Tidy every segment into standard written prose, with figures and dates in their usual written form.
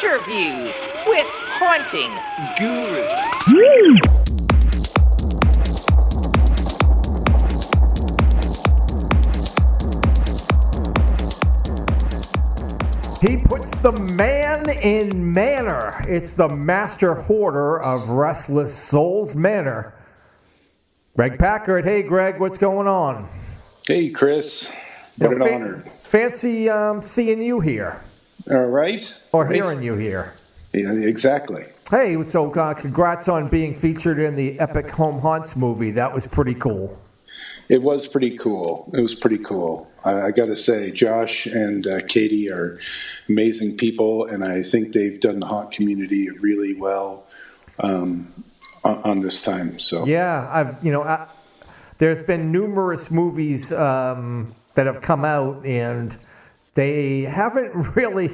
Interviews with haunting gurus. He puts the man in Manor. It's the master hoarder of restless souls, Manor. Greg Packard. Hey, Greg, what's going on? Hey, Chris. What an honor. Fancy seeing you here. All right. Or hearing you here. Yeah, exactly. Hey, so congrats on being featured in the epic Home Haunts movie. That was pretty cool. It was pretty cool. I got to say, Josh and Katie are amazing people, and I think they've done the haunt community really well on this time. So yeah, there's been numerous movies that have come out, and they haven't really,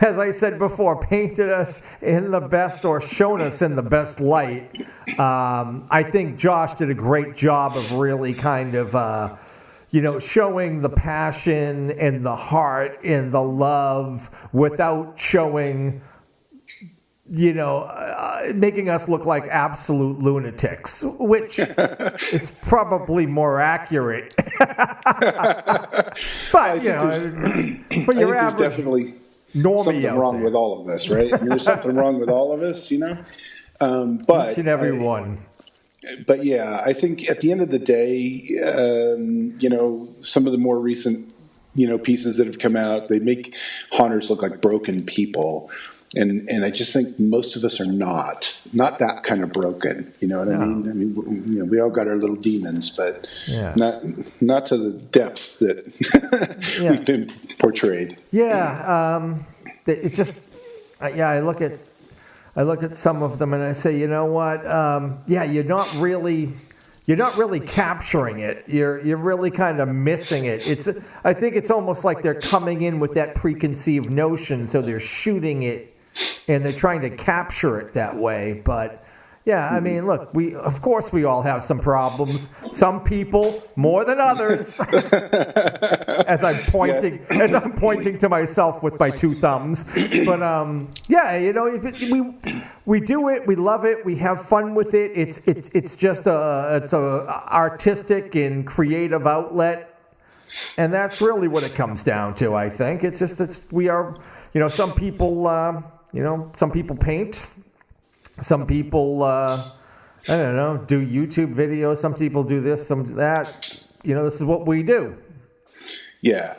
as I said before, painted us in the best or shown us in the best light. I think Josh did a great job of really kind of, showing the passion and the heart and the love without showing, making us look like absolute lunatics, which is probably more accurate. But, for your average definitely normie something wrong there. with all of us, right? There's something wrong with all of us, But each and every one. But yeah, I think at the end of the day, some of the more recent, pieces that have come out, they make haunters look like broken people. And I just think most of us are not that kind of broken. You know what I mean? I mean, we all got our little demons, but not to the depths that we've been portrayed. Yeah, it just I look at some of them and I say, you know what? You're not really capturing it. You're really kind of missing it. I think it's almost like they're coming in with that preconceived notion, so they're shooting it and they're trying to capture it that way. But yeah, I mean, look, of course we all have some problems. Some people more than others. as I'm pointing to myself with my two thumbs. But we do it. We love it. We have fun with it. It's just it's a artistic and creative outlet, and that's really what it comes down to. I think it's just we are. Some people. Some people paint. Some people, do YouTube videos. Some people do this, some that. This is what we do. Yeah,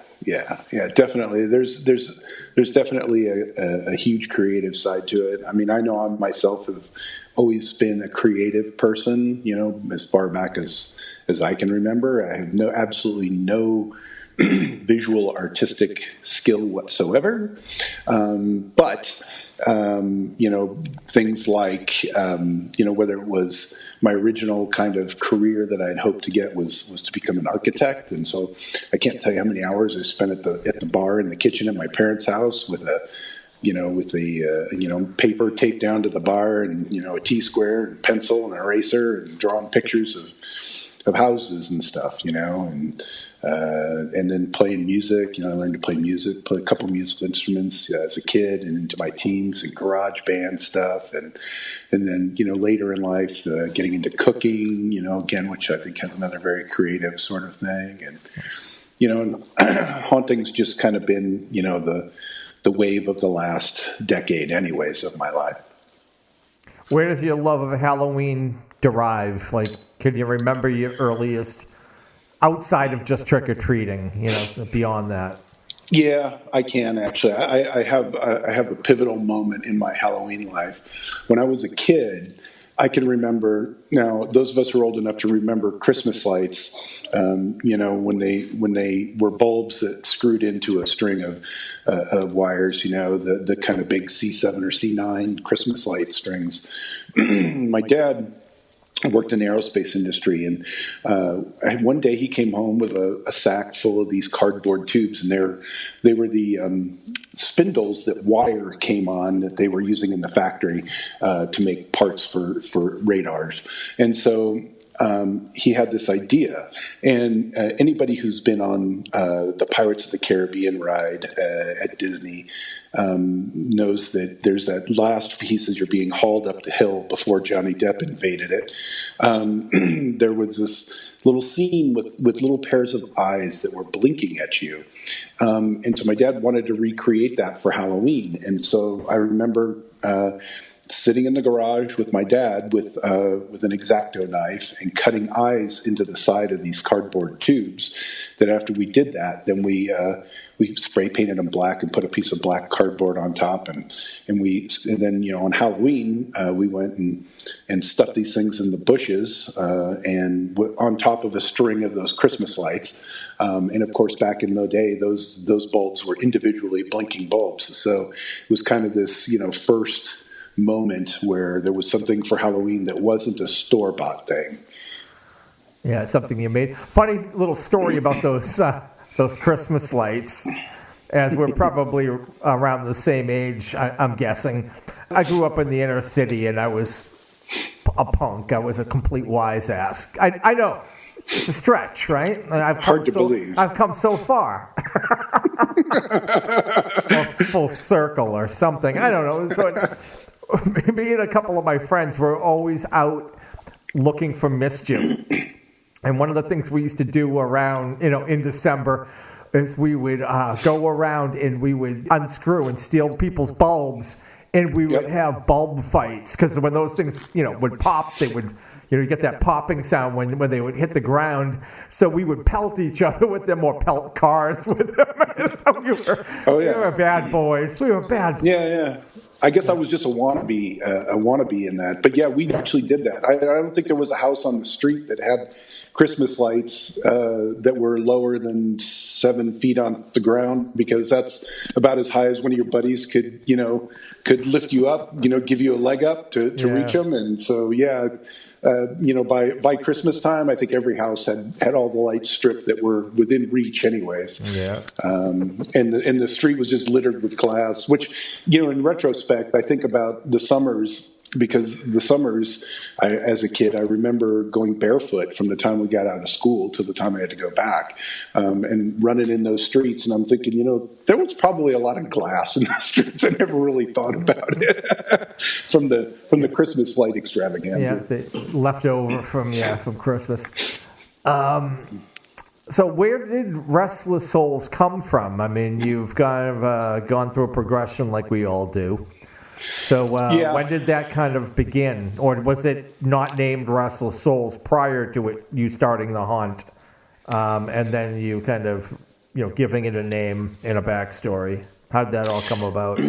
definitely. There's definitely a huge creative side to it. I mean, I know I myself have always been a creative person, as far back as I can remember. I have absolutely no visual artistic skill whatsoever. But things like, whether it was my original kind of career that I'd hoped to get was to become an architect. And so I can't tell you how many hours I spent at the bar in the kitchen at my parents' house with paper taped down to the bar and, a T-square and pencil and eraser and drawing pictures of houses and stuff, and then playing music. I learned to play music, play a couple musical instruments as a kid and into my teens, and garage band stuff, and then later in life getting into cooking, again, which I think has another very creative sort of thing, and haunting's just kind of been the wave of the last decade, anyways, of my life. Where does your love of Halloween derive? Like, can you remember your earliest, outside of just trick-or-treating, beyond that? Yeah, I can actually. I have a pivotal moment in my Halloween life. When I was a kid, I can remember. Now, those of us who are old enough to remember Christmas lights, when they were bulbs that screwed into a string of wires, the kind of big C7 or C9 Christmas light strings. My dad worked in the aerospace industry, and one day he came home with a sack full of these cardboard tubes, and they were the spindles that wire came on that they were using in the factory to make parts for radars. And so he had this idea, and anybody who's been on the Pirates of the Caribbean ride at Disney knows that there's that last piece as you're being hauled up the hill before Johnny Depp invaded it. There was this little scene with little pairs of eyes that were blinking at you. And so my dad wanted to recreate that for Halloween. And so I remember sitting in the garage with my dad with an X-Acto knife and cutting eyes into the side of these cardboard tubes. That after we did that, then we spray painted them black and put a piece of black cardboard on top, and then on Halloween we went and stuffed these things in the bushes and on top of a string of those Christmas lights. And of course, back in the day, those bulbs were individually blinking bulbs. So it was kind of this first moment where there was something for Halloween that wasn't a store-bought thing. Yeah, something you made. Funny little story about those Christmas lights, as we're probably around the same age, I'm guessing. I grew up in the inner city, and I was a punk. I was a complete wise ass. I know. It's a stretch, right? Hard to believe. I've come so far. Or full circle or something. I don't know. So me and a couple of my friends were always out looking for mischief. And one of the things we used to do around, in December is we would go around and we would unscrew and steal people's bulbs, and we would have bulb fights, because when those things, would pop, they would, you get that popping sound when they would hit the ground. So we would pelt each other with them or pelt cars with them. We were bad boys. We were bad boys. Yeah. I guess I was just a wannabe in that. But yeah, we actually did that. I don't think there was a house on the street that had Christmas lights that were lower than 7 feet on the ground, because that's about as high as one of your buddies could lift you up, give you a leg up to reach them. And so, by Christmas time, I think every house had all the lights stripped that were within reach anyways. Yeah. And the street was just littered with glass, which, in retrospect, I think about the summers, because the summers, as a kid, I remember going barefoot from the time we got out of school to the time I had to go back, and running in those streets. And I'm thinking, there was probably a lot of glass in the streets. I never really thought about it from the Christmas light extravaganza. Yeah, the leftover from Christmas. So where did Restless Souls come from? I mean, you've kind of gone through a progression like we all do. So when did that kind of begin? Or was it not named Restless Souls prior to you starting the haunt? And then you kind of, giving it a name and a backstory. How did that all come about?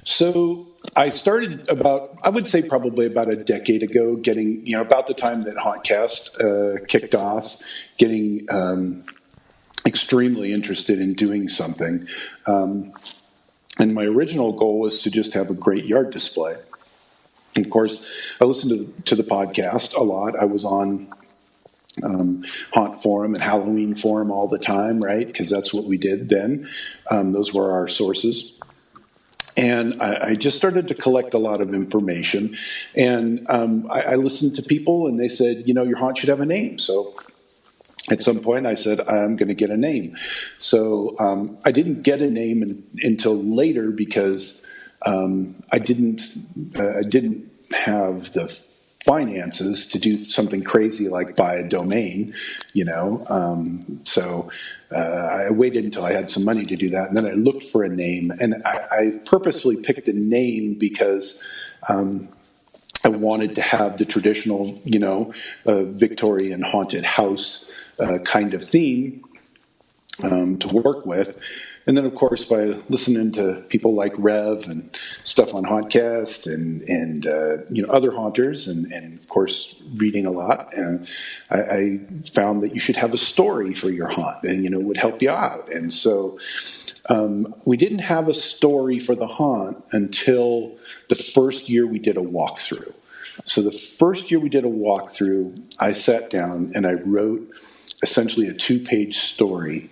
So I started I would say probably about a decade ago, getting, about the time that Hauntcast kicked off, getting extremely interested in doing something. And my original goal was to just have a great yard display. And of course, I listened to the podcast a lot. I was on Haunt Forum and Halloween Forum all the time, right? Because that's what we did then. Those were our sources. And I just started to collect a lot of information. And I listened to people, and they said, your haunt should have a name. So at some point, I said, I'm going to get a name. So I didn't get a name until later, because I didn't have the finances to do something crazy like buy a domain, So I waited until I had some money to do that, and then I looked for a name. And I purposely picked a name because I wanted to have the traditional, Victorian haunted house kind of theme to work with. And then, of course, by listening to people like Rev and stuff on Hauntcast and other haunters, and of course reading a lot, I found that you should have a story for your haunt, and it would help you out. And so we didn't have a story for the haunt until the first year we did a walkthrough. So the first year we did a walkthrough, I sat down and I wrote essentially a 2-page story.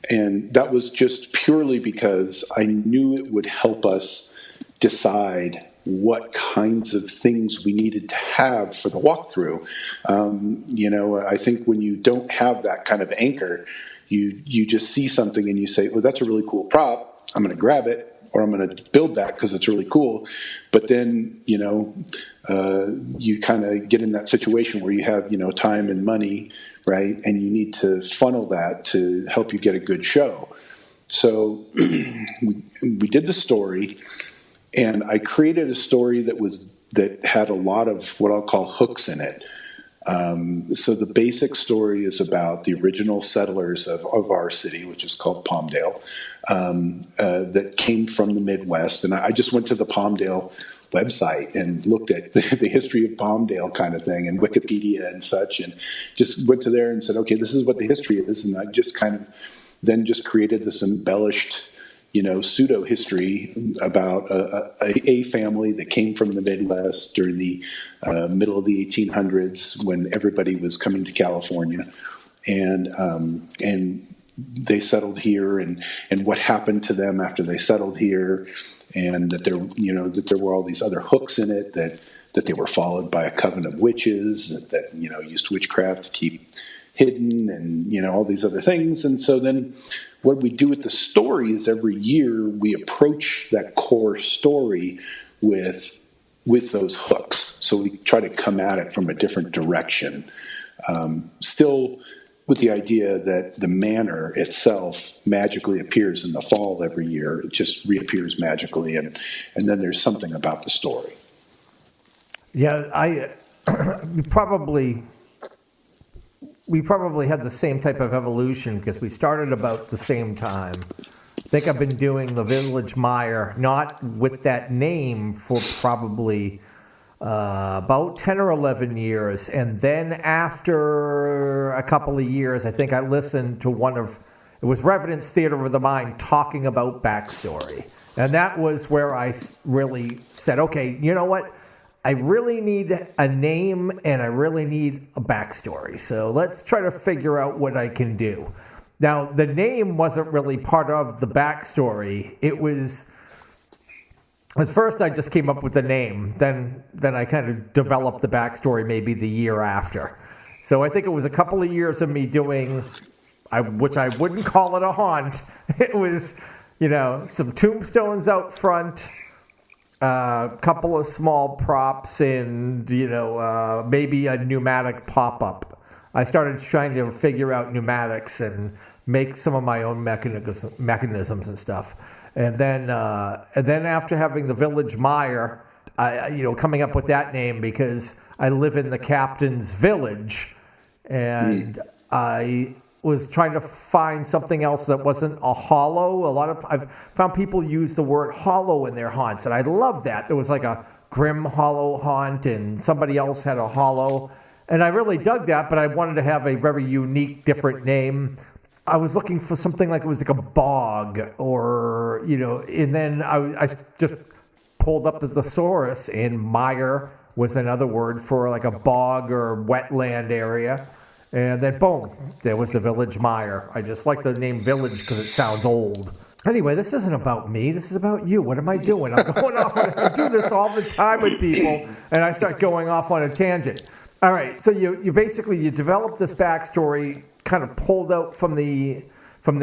And that was just purely because I knew it would help us decide what kinds of things we needed to have for the walkthrough. I think when you don't have that kind of anchor, you just see something and you say, well, that's a really cool prop. I'm going to grab it. or I'm going to build that because it's really cool. But then, you kind of get in that situation where you have, time and money, right? And you need to funnel that to help you get a good show. So we did the story, and I created a story that had a lot of what I'll call hooks in it. So the basic story is about the original settlers of our city, which is called Palmdale, that came from the Midwest. And I just went to the Palmdale website and looked at the history of Palmdale kind of thing and Wikipedia and such, and just went to there and said, okay, this is what the history is. And I just kind of then just created this embellished pseudo history about a family that came from the Midwest during the middle of the 1800s when everybody was coming to California, and they settled here, and what happened to them after they settled here, and that there were all these other hooks in it, that they were followed by a coven of witches that used witchcraft to keep hidden, and all these other things. And so then what we do with the story is every year we approach that core story with those hooks. So we try to come at it from a different direction, still with the idea that the manor itself magically appears in the fall every year. It just reappears magically, and then there's something about the story. Yeah, we probably had the same type of evolution because we started about the same time. I think I've been doing the Village Mire, not with that name, for probably about 10 or 11 years. And then after a couple of years, I think I listened to it was Revenant's Theater of the Mind talking about backstory. And that was where I really said, okay, you know what? I really need a name and I really need a backstory. So let's try to figure out what I can do. Now, the name wasn't really part of the backstory. It was, at first I just came up with the name. Then I kind of developed the backstory maybe the year after. So I think it was a couple of years of me doing, which I wouldn't call it a haunt. It was, some tombstones out front, a couple of small props, and maybe a pneumatic pop-up. I started trying to figure out pneumatics and make some of my own mechanisms and stuff. And then after having the Village Mire, coming up with that name because I live in the captain's village, and I was trying to find something else that wasn't a hollow. I've found people use the word hollow in their haunts, and I love that. There was like a grim hollow haunt, and somebody else had a hollow, and I really dug that, but I wanted to have a very unique, different name. I was looking for something like it was like a bog, or, and then I just pulled up the thesaurus, and mire was another word for like a bog or wetland area. And then, boom, there was the Village Mire. I just like the name Village because it sounds old. Anyway, this isn't about me. This is about you. What am I doing? I'm going off. I do this all the time with people, and I start going off on a tangent. All right, so you developed this backstory, kind of pulled out from the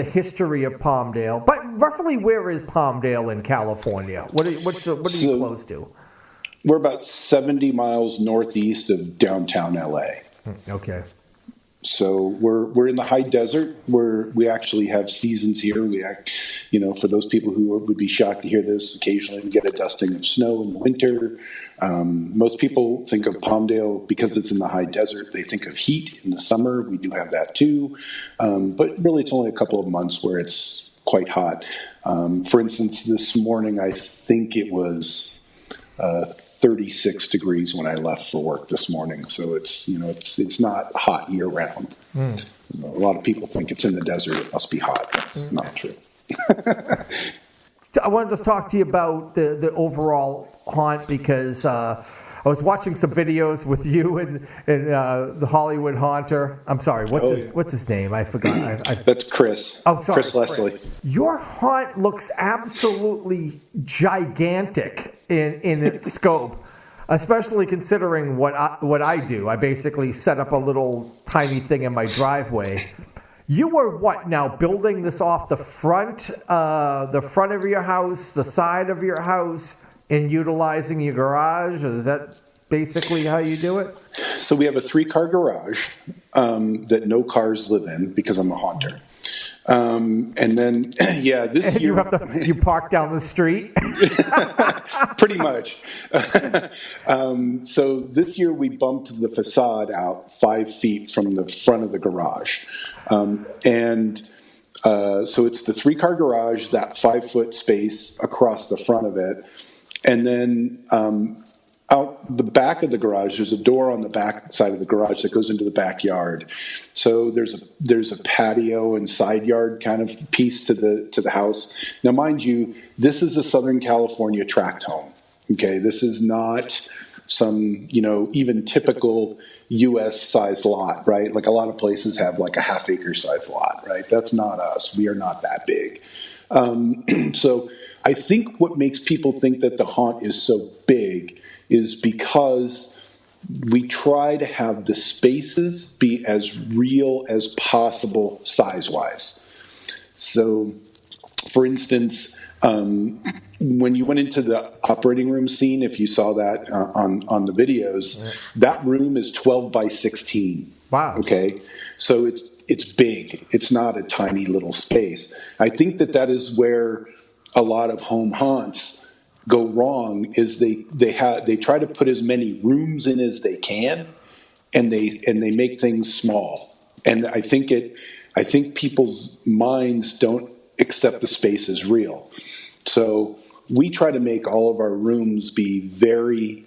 history of Palmdale. But roughly, where is Palmdale in California? What are you close to? We're about 70 miles northeast of downtown LA. Okay. So we're in the high desert where we actually have seasons here. For those people who would be shocked to hear this, occasionally we get a dusting of snow in the winter. Most people think of Palmdale because it's in the high desert. They think of heat in the summer. We do have that too. But really it's only a couple of months where it's quite hot. For instance, this morning I think it was 36 degrees when I left for work this morning. So it's not hot year round. A lot of people think it's in the desert. It must be hot. That's not true. I wanted to talk to you about the overall haunt because I was watching some videos with you and the Hollywood Haunter. I'm sorry, what's his name? I forgot. That's Chris. Oh, sorry, Chris Leslie. Your haunt looks absolutely gigantic in its scope, especially considering what I do. I basically set up a little tiny thing in my driveway. You were what now? Building this off the front of your house, the side of your house, and utilizing your garage? Is that basically how you do it? So we have a 3-car garage that no cars live in because I'm a haunter. And then, this And year you park down the street. pretty much. So this year we bumped the facade out 5 feet from the front of the garage. So it's the 3-car garage, that 5-foot space across the front of it. And then out the back of the garage, there's a door on the back side of the garage that goes into the backyard. So there's a patio and side yard kind of piece to the house. Now, mind you, this is a Southern California tract home. Okay, this is not some even typical U.S. sized lot, right? Like a lot of places have like a half-acre sized lot, right? That's not us. We are not that big. So I think what makes people think that the haunt is so big is because we try to have the spaces be as real as possible size-wise. So, for instance, when you went into the operating room scene, if you saw that on the videos, that room is 12 by 16. Wow. Okay, so it's big. It's not a tiny little space. I think that is where a lot of home haunts go wrong, is they try to put as many rooms in as they can, and they make things small. And I think people's minds don't accept the space as real. So we try to make all of our rooms be very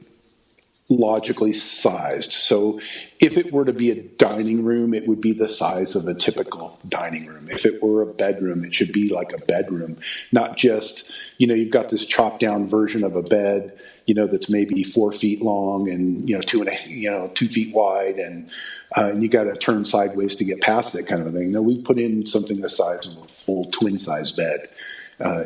logically sized. So if it were to be a dining room, it would be the size of a typical dining room. If it were a bedroom, it should be like a bedroom, not just, you've got this chopped down version of a bed, that's maybe 4 feet long and, 2 feet wide, and you got to turn sideways to get past it kind of a thing. No, we put in something the size of a full twin size bed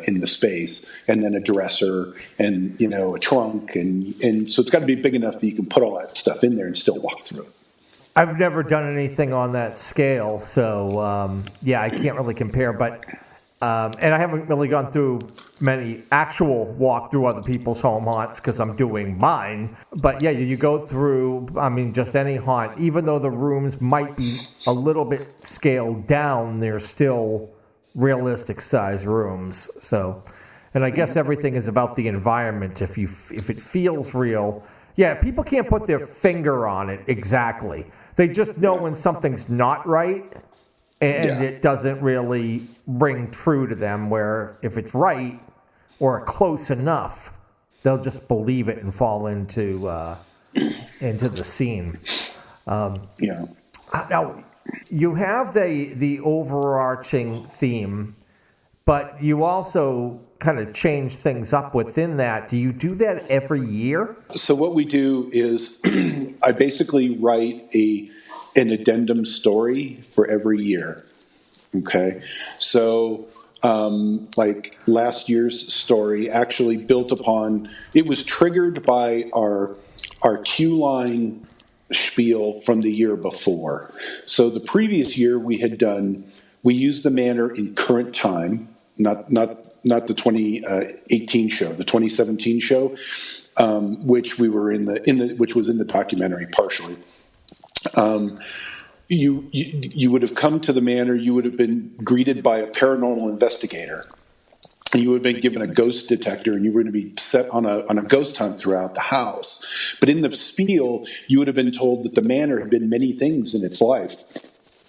in the space, and then a dresser and, a trunk. And so it's got to be big enough that you can put all that stuff in there and still walk through. I've never done anything on that scale, so I can't really compare. But and I haven't really gone through many actual walk through other people's home haunts because I'm doing mine. But yeah, you go through, just any haunt, even though the rooms might be a little bit scaled down, they're still realistic size rooms. So, and I guess everything is about the environment. If it feels real, people can't put their finger on it exactly. They just know when something's not right, and it doesn't really ring true to them. Where if it's right or close enough, they'll just believe it and fall into the scene. Now, you have the overarching theme, but you also kind of change things up within that. Do you do that every year? So what we do is I basically write an addendum story for every year. Okay. So like last year's story actually built upon, it was triggered by our queue line spiel from the year before. So the previous year we used the Manor in current time, not the 2018 show, the 2017 show, which we were which was in the documentary partially. You would have come to the Manor, you would have been greeted by a paranormal investigator. You would have been given a ghost detector, and you were going to be set on a ghost hunt throughout the house. But in the spiel, you would have been told that the Manor had been many things in its life.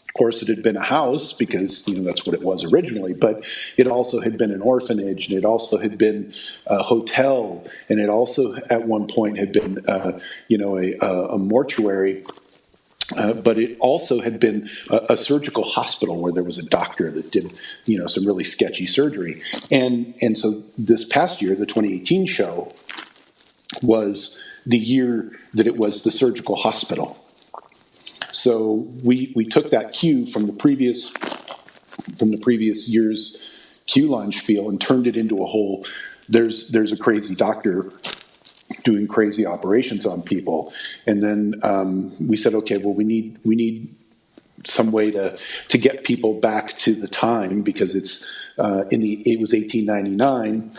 Of course, it had been a house because that's what it was originally. But it also had been an orphanage, and it also had been a hotel, and it also at one point had been a mortuary. But it also had been a surgical hospital where there was a doctor that did, some really sketchy surgery. And so this past year, the 2018 show, was the year that it was the surgical hospital. So we took that cue from the previous year's cue line spiel and turned it into a whole, there's a crazy doctor doing crazy operations on people. And then we said, okay, well, we need some way to get people back to the time, because it was 1899.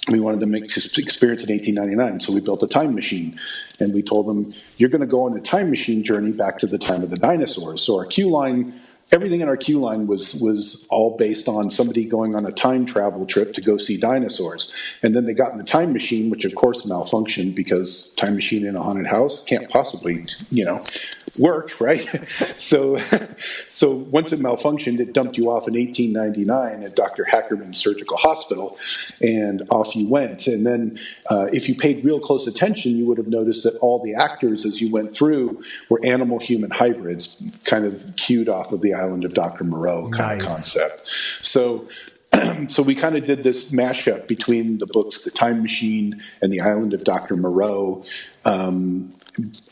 We wanted to make experience in 1899, so we built a time machine, and we told them, you're going to go on a time machine journey back to the time of the dinosaurs. So our queue line, everything in our queue line was all based on somebody going on a time travel trip to go see dinosaurs. And then they got in the time machine, which of course malfunctioned, because time machine in a haunted house can't possibly, work, right? So once it malfunctioned, it dumped you off in 1899 at Dr. Hackerman's Surgical Hospital, and off you went. And then if you paid real close attention, you would have noticed that all the actors as you went through were animal-human hybrids, kind of cued off of the Island of Dr. Moreau kind of concept. So we kind of did this mashup between the books The Time Machine and The Island of Dr. Moreau,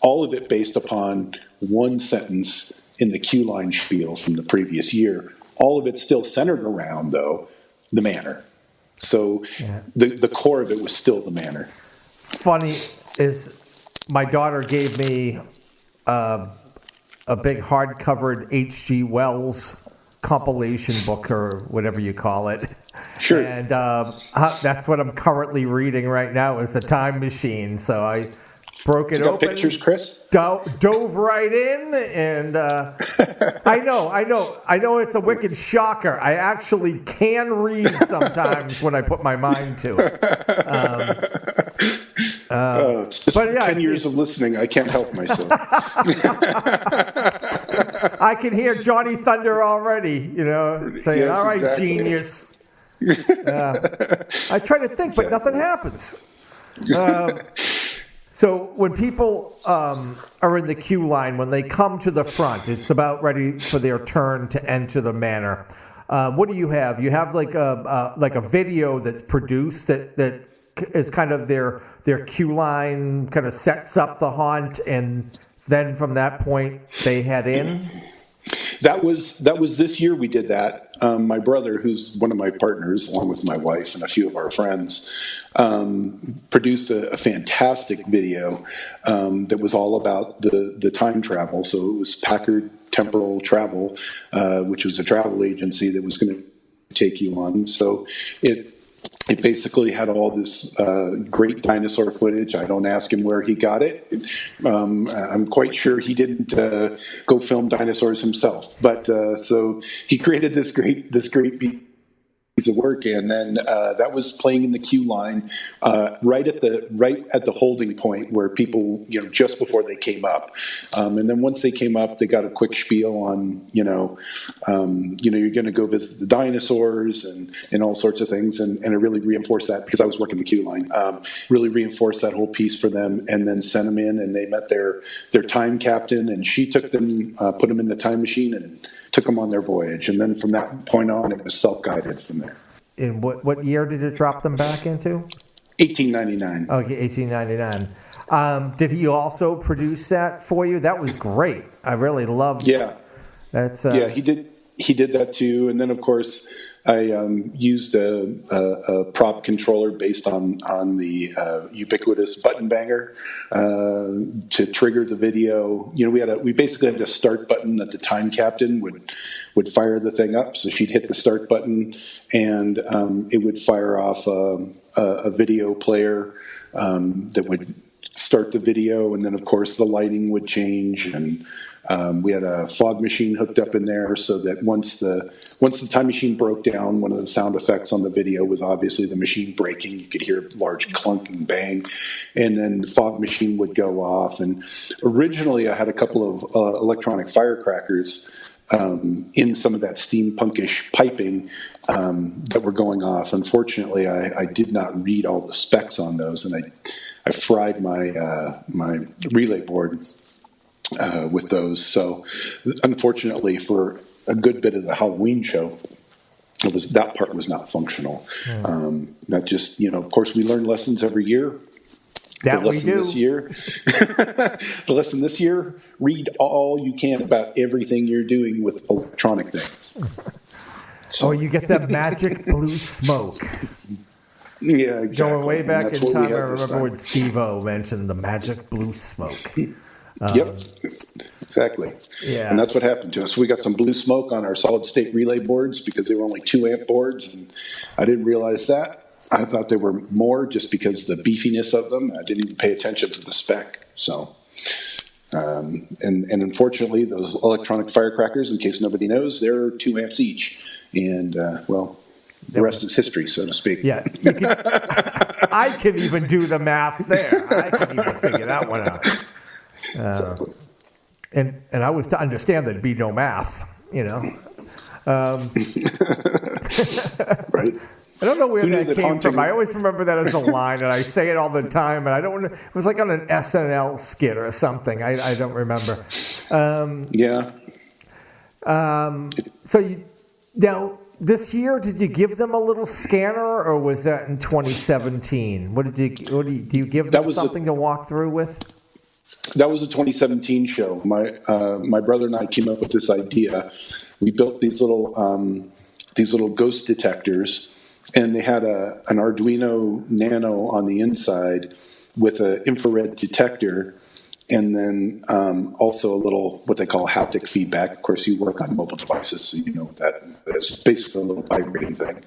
all of it based upon one sentence in the queue line spiel from the previous year. All of it still centered around, though, the Manor. So the core of it was still the Manor. Funny is my daughter gave me a big hardcovered H.G. Wells compilation book, or whatever you call it. Sure. And that's what I'm currently reading right now, is The Time Machine. So I broke it open. Pictures, Chris? Dove right in, and I know it's a wicked shocker. I actually can read sometimes when I put my mind to it. It's just 10 years of listening. I can't help myself. I can hear Johnny Thunder already, saying, yes, all right, exactly. Genius. I try to think, but nothing happens. So when people are in the queue line, when they come to the front, it's about ready for their turn to enter the Manor. What do you have? You have like a video that's produced that is kind of their queue line, kind of sets up the haunt, and then from that point they head in. That was this year we did that. My brother, who's one of my partners, along with my wife and a few of our friends, produced a fantastic video that was all about the time travel. So it was Packard Temporal Travel, which was a travel agency that was going to take you on. So it basically had all this great dinosaur footage. I don't ask him where he got it. I'm quite sure he didn't go film dinosaurs himself. But so he created this great piece of work, and then that was playing in the queue line right at the holding point where people, just before they came up, and then once they came up, they got a quick spiel on you're going to go visit the dinosaurs and all sorts of things, and it really reinforced that, because I was working the queue line, really reinforced that whole piece for them, and then sent them in, and they met their time captain, and she took them, put them in the time machine, and took them on their voyage. And then from that point on, it was self-guided from there. In what year did it drop them back into? 1899. Okay, 1899. Did he also produce that for you? That was great. I really loved. Yeah. That's. Yeah, he did. He did that too. And then, of course, I used a prop controller based on the ubiquitous button banger to trigger the video. We basically had a start button that the time captain would fire the thing up. So she'd hit the start button, and it would fire off a video player that would start the video, and then of course the lighting would change, and we had a fog machine hooked up in there, so that once the time machine broke down, one of the sound effects on the video was obviously the machine breaking. You could hear a large clunk and bang, and then the fog machine would go off. And originally I had a couple of electronic firecrackers in some of that steampunkish piping that were going off. Unfortunately, I did not read all the specs on those, and I fried my relay board with those. So unfortunately, for a good bit of the Halloween show, that part was not functional. That just, of course, we learn lessons every year. That we do. The lesson this year, read all you can about everything you're doing with electronic things. So you get that magic blue smoke. Yeah, exactly. Going way back in time, I remember when Steve-O mentioned the magic blue smoke. Yep, exactly. Yeah. And that's what happened to us. We got some blue smoke on our solid state relay boards because they were only 2 amp boards, and I didn't realize that. I thought they were more just because the beefiness of them. I didn't even pay attention to the spec. So, and unfortunately, those electronic firecrackers, in case nobody knows, they're 2 amps each. And, well, the rest is history, so to speak. Yeah. I can even do the math there. I can even figure that one out. Exactly. And I was to understand there'd be no math, Right. I don't know where that came Haunting... from. I always remember that as a line, and I say it all the time, and I don't. It was like on an SNL skit or something. I don't remember. Yeah. So now this year, did you give them a little scanner, or was that in 2017? Do you give them something to walk through with? That was a 2017 show. My brother and I came up with this idea. We built these little ghost detectors, and they had an Arduino Nano on the inside with an infrared detector, and then also a little what they call haptic feedback. Of course, you work on mobile devices, so you know what that is. Basically a little vibrating thing,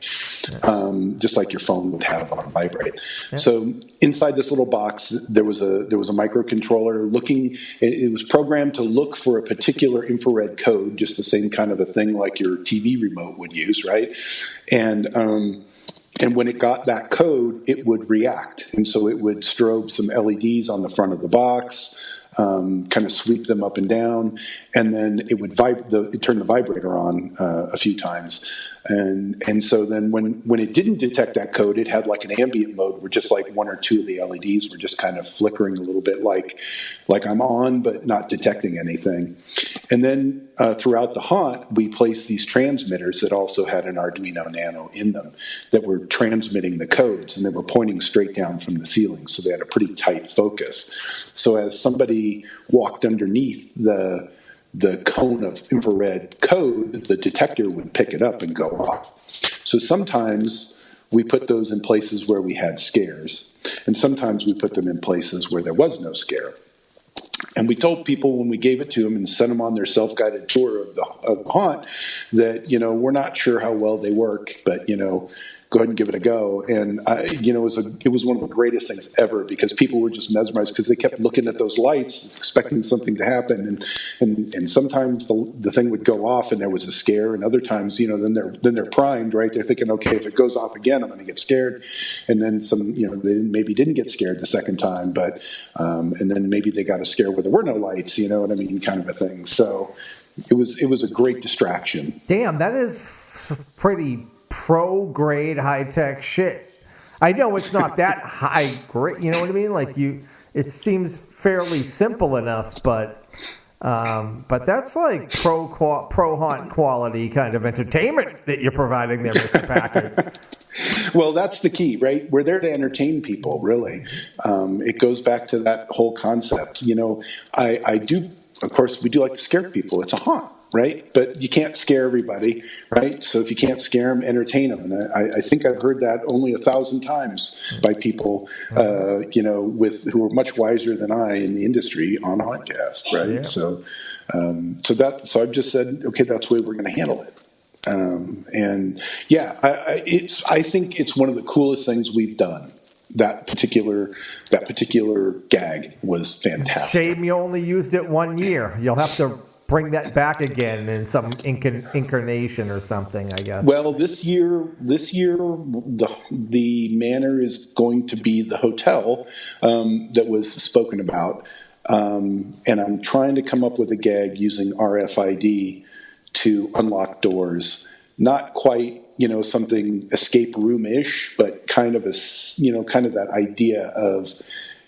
just like your phone would have on a vibrate. Yeah. So inside this little box, there was a microcontroller looking. It was programmed to look for a particular infrared code, just the same kind of a thing like your TV remote would use, right? And when it got that code, it would react. And so it would strobe some LEDs on the front of the box, kind of sweep them up and down, and then it would turn the vibrator on a few times. And so then when it didn't detect that code, it had like an ambient mode where just like 1 or 2 of the LEDs were just kind of flickering a little bit like I'm on, but not detecting anything. And then throughout the haunt, we placed these transmitters that also had an Arduino Nano in them that were transmitting the codes, and they were pointing straight down from the ceiling, so they had a pretty tight focus. So as somebody walked underneath the cone of infrared code, the detector would pick it up and go off. So sometimes we put those in places where we had scares, and sometimes we put them in places where there was no scare. And we told people when we gave it to them and sent them on their self-guided tour of the haunt that, we're not sure how well they work, but, go ahead and give it a go. And, it was one of the greatest things ever because people were just mesmerized because they kept looking at those lights, expecting something to happen. And sometimes the thing would go off and there was a scare. And other times, then they're primed, right? They're thinking, okay, if it goes off again, I'm going to get scared. And then they maybe didn't get scared the second time, but, and then maybe they got a scare where there were no lights, you know what I mean? Kind of a thing. So it was a great distraction. Damn, that is pretty pro-grade high-tech shit. I know it's not that high grade, you know what I mean? Like it seems fairly simple enough, but that's like pro haunt quality kind of entertainment that you're providing there, Mr. Packard. Well, that's the key, right? We're there to entertain people, really. It goes back to that whole concept. I do, of course, we do like to scare people. It's a haunt, right? But you can't scare everybody, right? So if you can't scare them, entertain them. And I think I've heard that only 1,000 times by people, who are much wiser than I in the industry on Hauntcast, right? Yeah. So I've just said, okay, that's the way we're going to handle it. I think it's one of the coolest things we've done. That particular gag was fantastic. Shame you only used it 1 year. You'll have to bring that back again in some incarnation or something, I guess. Well, this year, the Manor is going to be the hotel that was spoken about, and I'm trying to come up with a gag using RFID to unlock doors. Not quite, something escape room-ish, but kind of that idea of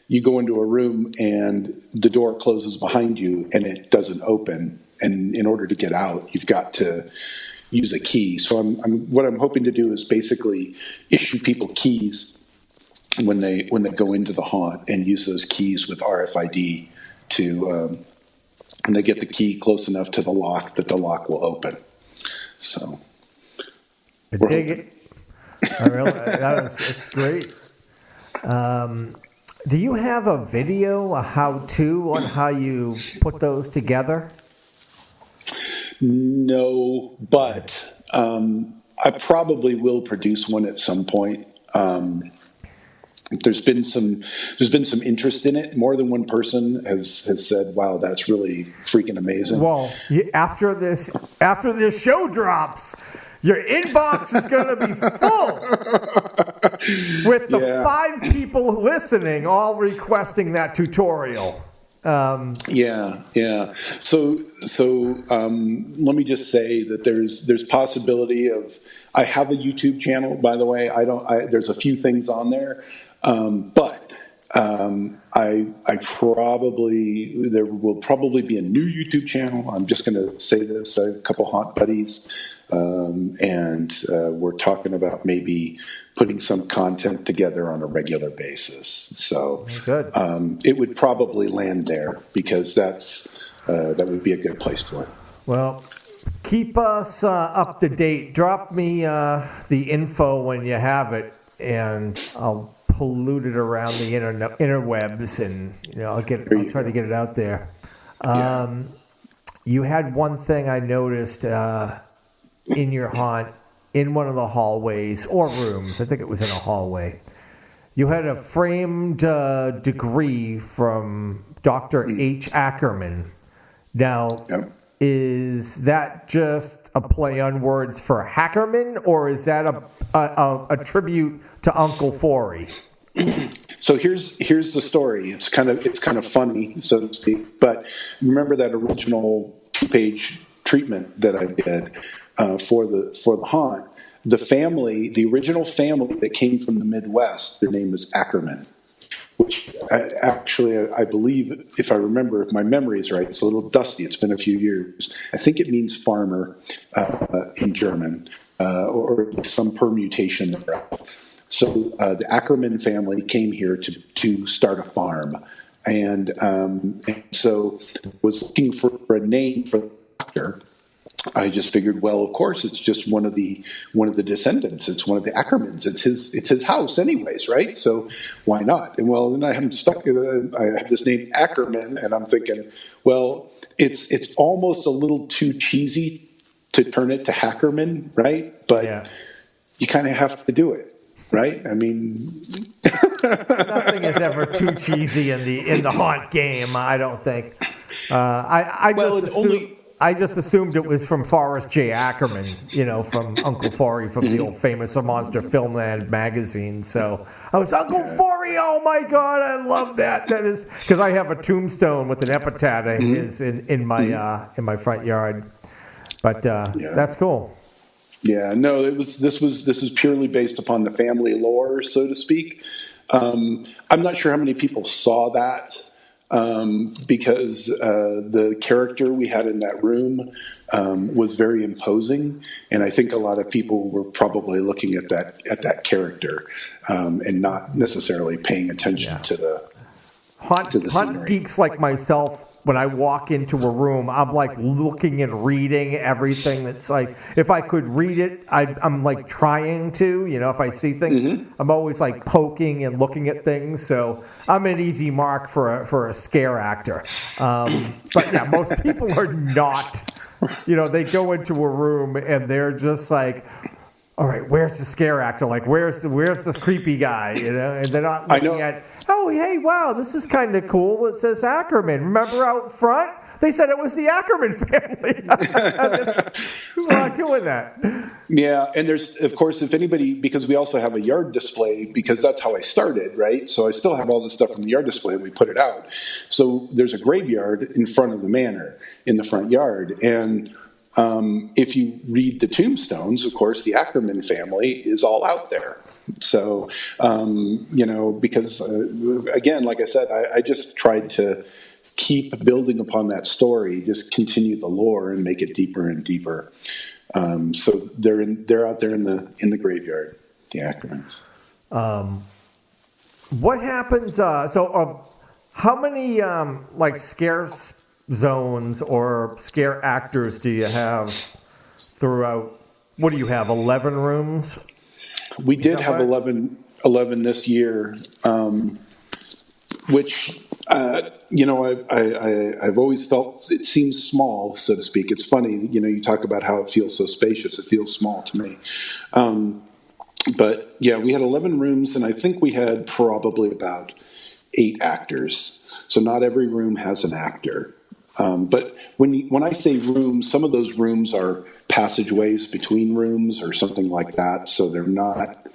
you go into a room and the door closes behind you and it doesn't open. And in order to get out, you've got to use a key. So what I'm hoping to do is basically issue people keys when they go into the haunt and use those keys with RFID and they get the key close enough to the lock that the lock will open. So I dig it. It's great. Do you have a video, a how-to on how you put those together? No, but I probably will produce one at some point. There's been some interest in it. More than one person has said, "Wow, that's really freaking amazing." Well, after this show drops, your inbox is going to be full with the 5 people listening all requesting that tutorial. Yeah. So let me just say that there's possibility of. I have a YouTube channel, by the way. There's a few things on there, but there will probably be a new YouTube channel. I'm just going to say this: I have a couple haunt buddies, and we're talking about maybe putting some content together on a regular basis. So good. It would probably land there because that would be a good place for it. Well, keep us up to date. Drop me the info when you have it, and I'll pollute it around the interwebs, and I'll try to get it out there. You had one thing I noticed in your haunt, in one of the hallways or rooms. I think it was in a hallway. You had a framed degree from Dr. H. Ackerman. Now, is that just a play on words for Hackerman, or is that a tribute to Uncle Forey? So here's the story. It's kind of funny, so to speak. But remember that original 2-page treatment that I did for the haunt. The original family that came from the Midwest, their name is Ackerman, which I believe, if I remember, if my memory is right, it's a little dusty. It's been a few years. I think it means farmer in German, or some permutation thereof. So the Ackerman family came here to start a farm, and so was looking for a name for the doctor. I just figured, well, of course, it's just one of the descendants. It's one of the Ackermans. It's his house, anyways, right? So why not? And well, then I have this name Ackerman, and I'm thinking, well, it's almost a little too cheesy to turn it to Hackerman, right? But you kind of have to do it, right? I mean, nothing is ever too cheesy in the haunt game. I don't think. I just assumed it was from Forrest J. Ackerman, from Uncle Forey from the old famous Monster Filmland magazine. So I was Uncle Forey. Oh my God, I love that. That is because I have a tombstone with an epitaph of his in my front yard. But that's cool. Yeah, no, this is purely based upon the family lore, so to speak. I'm not sure how many people saw that. Because the character we had in that room was very imposing, and I think a lot of people were probably looking at that character and not necessarily paying attention to the haunt geeks like myself. When I walk into a room, I'm like looking and reading everything. That's like, if I could read it, I'm like trying to, if I see things, I'm always like poking and looking at things. So I'm an easy mark for a scare actor. But yeah, most people are not. They go into a room and they're just like, all right, where's the scare actor? Like, where's this creepy guy? And they're not looking at, oh, hey, wow, this is kind of cool. It says Ackerman. Remember out front? They said it was the Ackerman family. Who's not doing that? Yeah, and there's, of course, if anybody, because we also have a yard display, because that's how I started, right? So I still have all this stuff from the yard display, and we put it out. So there's a graveyard in front of the manor, in the front yard, and if you read the tombstones, of course, the Ackerman family is all out there. So, because, again, like I said, I just tried to keep building upon that story, just continue the lore and make it deeper and deeper. So they're out there in the graveyard, the Ackermans. What happens? How many scare zones or scare actors do you have throughout? What do you have? 11 rooms? We did have 11 this year. which I've always felt it seems small, so to speak. It's funny, you talk about how it feels so spacious. It feels small to me. But yeah, we had 11 rooms, and I think we had probably about 8 actors. So not every room has an actor. But when I say rooms, some of those rooms are passageways between rooms or something like that. So they're not.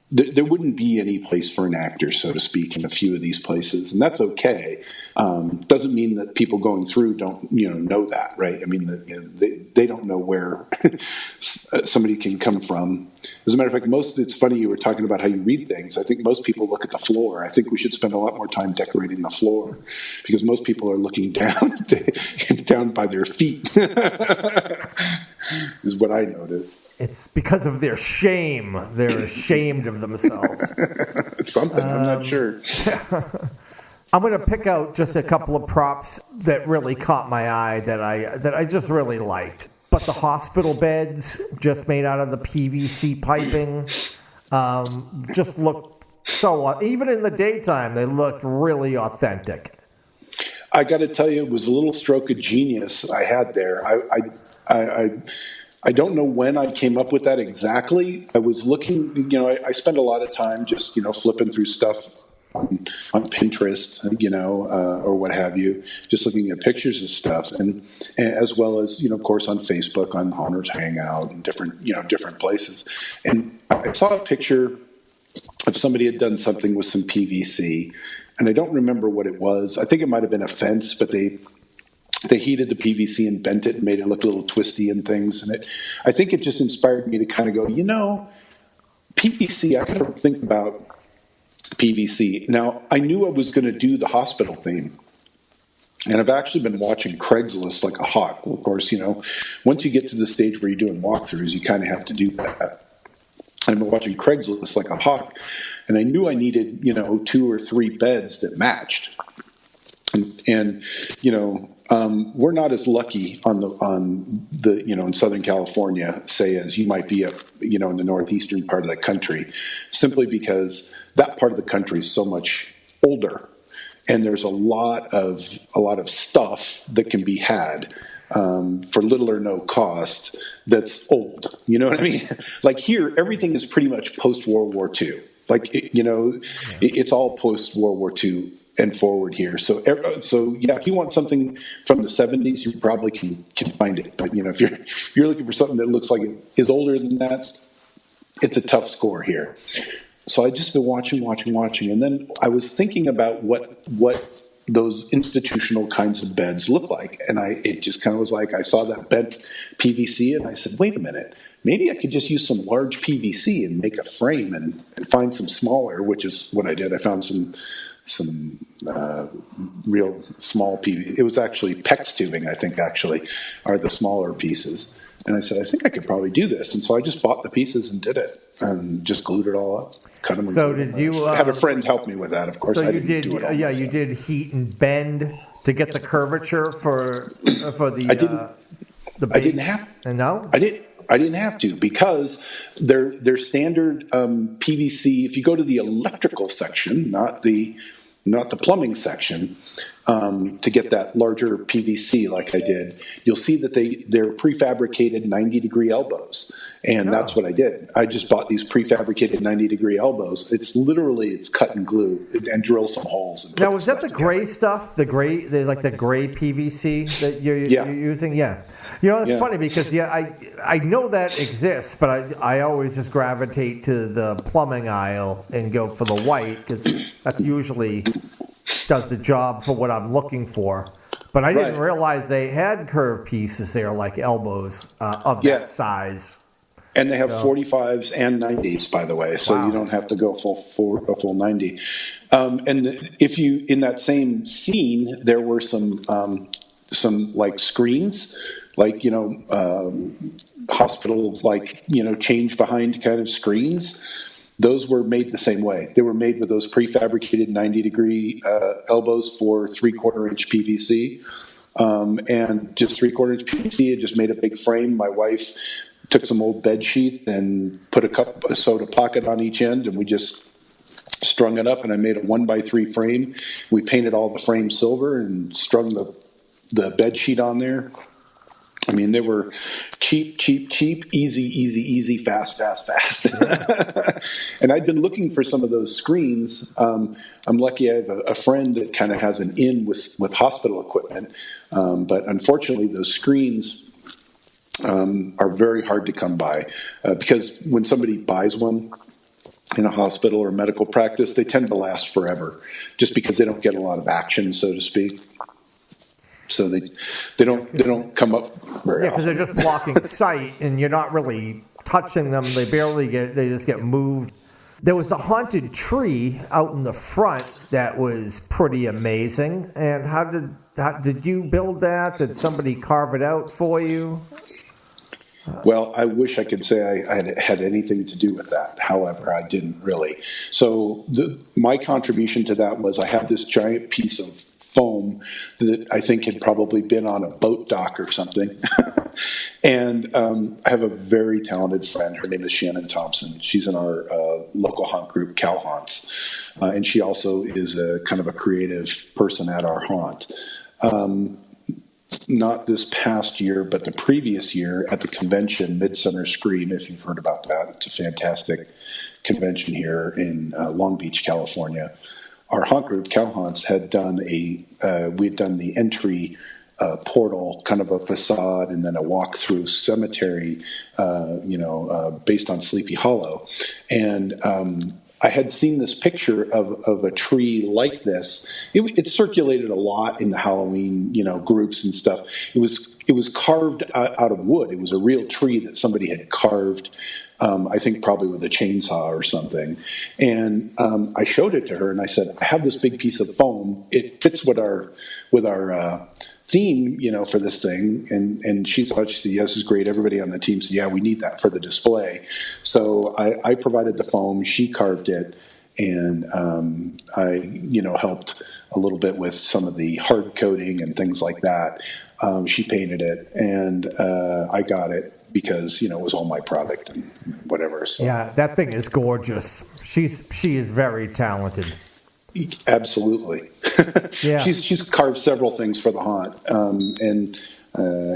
There wouldn't be any place for an actor, so to speak, in a few of these places, and that's okay. Doesn't mean that people going through don't, know that, right? I mean, they don't know where somebody can come from. As a matter of fact, it's funny you were talking about how you read things. I think most people look at the floor. I think we should spend a lot more time decorating the floor because most people are looking down, down by their feet. Is what I noticed. It's because of their shame. They're ashamed of themselves. Something, I'm not sure. I'm going to pick out just a couple of props that really caught my eye that I just really liked. But the hospital beds, just made out of the PVC piping, just looked so. Even in the daytime, they looked really authentic. I got to tell you, it was a little stroke of genius I had there. I don't know when I came up with that exactly. I was looking, I spend a lot of time just, flipping through stuff on Pinterest, or what have you, just looking at pictures of stuff, and as well as, of course, on Facebook, on Haunters Hangout, and different places. And I saw a picture of somebody had done something with some PVC, and I don't remember what it was. I think it might have been a fence, but they heated the PVC and bent it and made it look a little twisty and things. And I think it just inspired me to kind of go, PVC, I got to think about PVC. Now, I knew I was going to do the hospital theme. And I've actually been watching Craigslist like a hawk. Well, of course, once you get to the stage where you're doing walkthroughs, you kind of have to do that. I've been watching Craigslist like a hawk. And I knew I needed, 2 or 3 beds that matched. And we're not as lucky on the in Southern California, say, as you might be up, in the northeastern part of the country, simply because that part of the country is so much older, and there's a lot of stuff that can be had for little or no cost that's old. You know what I mean? Like here, everything is pretty much post World War II. Like it's all post World War II and forward here. So yeah, if you want something from the 70s, you probably can find it. But if you're looking for something that looks like it is older than that, it's a tough score here. So I just been watching, and then I was thinking about what those institutional kinds of beds look like, and it just kind of was like I saw that bent PVC, and I said, wait a minute. Maybe I could just use some large PVC and make a frame and find some smaller, which is what I did. I found some real small PVC. It was actually PEX tubing, I think, actually, are the smaller pieces. And I said, I think I could probably do this. And so I just bought the pieces and did it and just glued it all up. Cut them. So did you? I had a friend help me with that, of course. So I you didn't do it all myself. You did heat and bend to get the curvature for the. I didn't have. No, I didn't have to, because their standard PVC. If you go to the electrical section, not the plumbing section, to get that larger PVC like I did, you'll see that they're prefabricated 90-degree elbows, and that's what I did. I just bought these prefabricated 90-degree elbows. It's cut and glue and drill some holes. Now, was that the gray stuff? The gray PVC that you're using? Yeah. It's funny because I know that exists, but I always just gravitate to the plumbing aisle and go for the white because that usually does the job for what I'm looking for. But I didn't realize they had curved pieces there, like elbows of that size. And they have 45s and 90s, by the way, so you don't have to go full 90. And if you, in that same scene, there were some like screens, like, hospital, like, change behind kind of screens. Those were made the same way. They were made with those prefabricated 90-degree elbows for 3/4 inch PVC. And just 3/4 inch PVC, it just made a big frame. My wife took some old bed sheet and put sewed a pocket on each end, and we just strung it up, and I made a 1x3 frame. We painted all the frames silver and strung the bed sheet on there. I mean, they were cheap, easy, fast. And I'd been looking for some of those screens. I'm lucky I have a friend that kind of has an in with hospital equipment. But unfortunately, those screens are very hard to come by because when somebody buys one in a hospital or medical practice, they tend to last forever just because they don't get a lot of action, so to speak. So they don't come up very often. Because they're just blocking sight, and you're not really touching them. They just get moved. There was a haunted tree out in the front that was pretty amazing. And how did you build that? Did somebody carve it out for you? Well, I wish I could say I had anything to do with that. However, I didn't really. So my contribution to that was I had this giant piece of foam that I think had probably been on a boat dock or something. And I have a very talented friend. Her name is Shannon Thompson. She's in our local haunt group, Cal Haunts. And she also is a kind of a creative person at our haunt. Not this past year, but the previous year at the convention, Midsummer Scream, if you've heard about that. It's a fantastic convention here in Long Beach, California. Our haunt group, Cal Haunts, had done we'd done the entry portal, kind of a facade, and then a walk-through cemetery, based on Sleepy Hollow. And I had seen this picture of a tree like this. It circulated a lot in the Halloween, groups and stuff. It was carved out of wood. It was a real tree that somebody had carved. I think probably with a chainsaw or something. And I showed it to her, and I said, I have this big piece of foam. It fits with our theme, for this thing. And she said, yes, this is great. Everybody on the team said, yeah, we need that for the display. So I provided the foam. She carved it. And I, helped a little bit with some of the hard coating and things like that. She painted it, and I got it because it was all my product and whatever. So. Yeah, that thing is gorgeous. She is very talented. Absolutely. Yeah. She's carved several things for the haunt,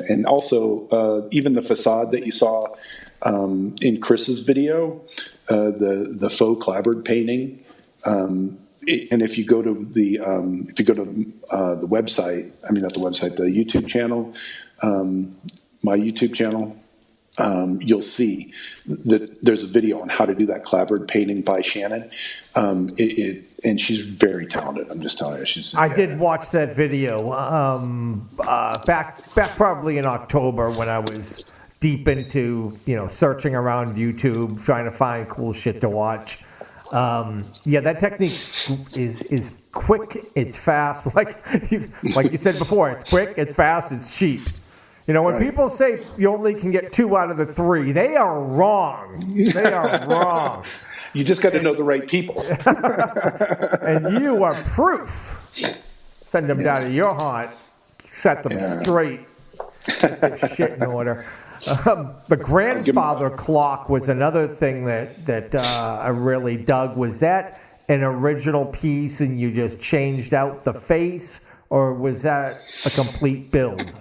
and also even the facade that you saw in Chris's video, the faux clapboard painting. And if you go to the website, the YouTube channel, my YouTube channel, you'll see that there's a video on how to do that clapboard painting by Shannon. And she's very talented. I'm just telling you, I did watch that video back probably in October when I was deep into searching around YouTube trying to find cool shit to watch. That technique is quick, it's fast. Like you said before, it's quick, it's fast, it's cheap. When people say you only can get 2 out of the 3, they are wrong. They are wrong. You just got to know the right people. And you are proof. Send them down to your haunt, set them straight, get their shit in order. The grandfather clock was another thing that I really dug. Was that an original piece and you just changed out the face, or was that a complete build?